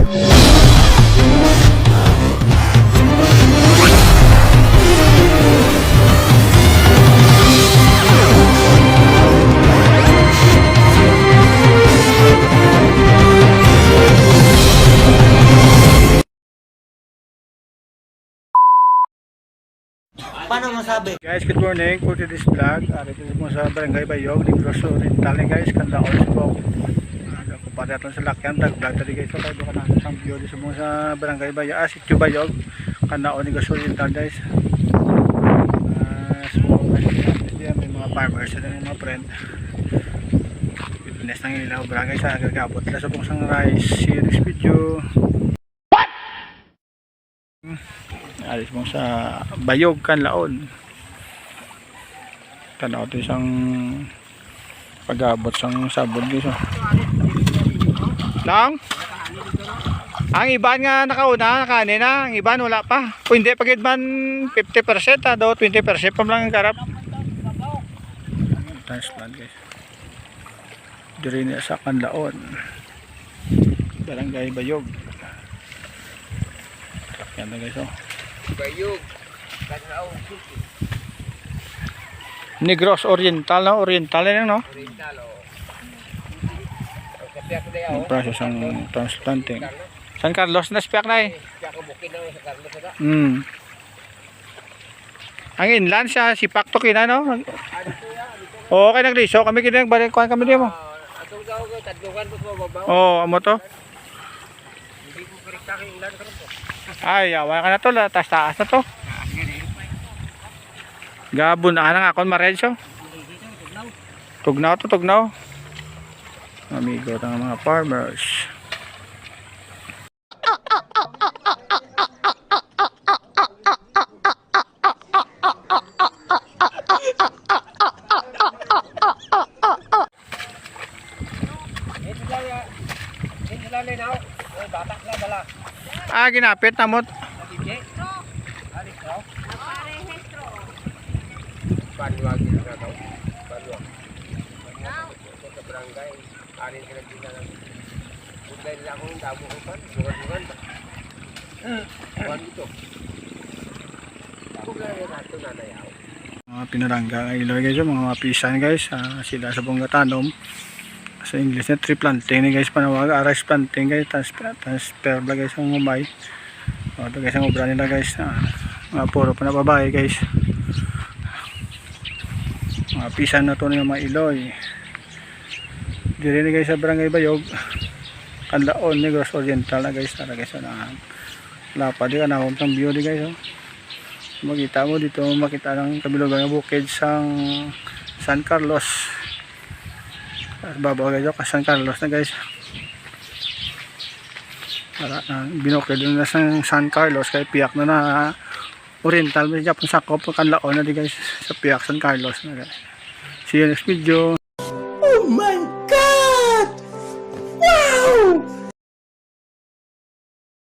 Paano masabi? Guys, good morning for today's vlog. Dito mo sa Barangay Bayog, Negros Oriental guys, kanda all subok. Kumpara natin sa lakyan, vlog tadi guys. So kayo ka natin sa video dito mo sa Barangay Bayog, Sitio Bayog, kanda all Negros Oriental guys. May mga farmers na mga friend. Fitness ng ilaw, barangay sa agagabot. Nasa pong sunrise, see you next video. Alis mo sa Bayog, Kanlaon. Tanaw ito isang pag-abot sang sabon dito. Lang? Ang iban nga nakauna, kanina. Ang iban wala pa. Kung hindi, pag iban 50% daw 20% pa lang ang karap. Transplant guys. Diri niya sa Kanlaon. Barangay Bayog. Yan na guys oh. Bayog. Kanlaon. Negros Oriental no? Oriental yan no? Oriental o. Ang process ang transplanting. San Carlos na spiak na eh. Ang inland siya si Pakto kina no? Oo kay nagliso kami kina nagbalik kuhan kami diyan mo. Atong daw ko tadlukan ko mababaw. Oo amo to. Hindi ko korek ang inland karon po. Ay awa ka na to taas na to. Gabon na nga akon Marenzo. Tugnaw to tugnaw. Amigo ng mga farmers. Ginapit na mo. Panuwag din na daw. Panuwag. Sa barangay, anin sila din na lang. Kung dahil lang akong damo ko pa, bukan-bukan ba? Bukan ito. Kung dahil nato na nayaw. Mga pinarangga ay iloy guys, mga mapisan guys, sila sa Bongatanom. Sa English na tree planting ni guys, panawag, rice planting guys, transfer ba guys ang umay. Ito guys ang obra nila guys, mga puro pa na babae guys. Mga pisan na to ng mga iloy. Diri ni guys sa Barangay Bayog, Kanlaon, Negros Oriental na guys, tara guys na lapad di ka na ng view di guys. Makita mo dito, makita ng kabilugan ng bukid sang San Carlos. Babaw guys, San Carlos na guys. Para binukid na sa San Carlos kay piyak na Oriental, may Japon sakop Kanlaon na di guys sa piyak San Carlos na guys. See you next video. Oh my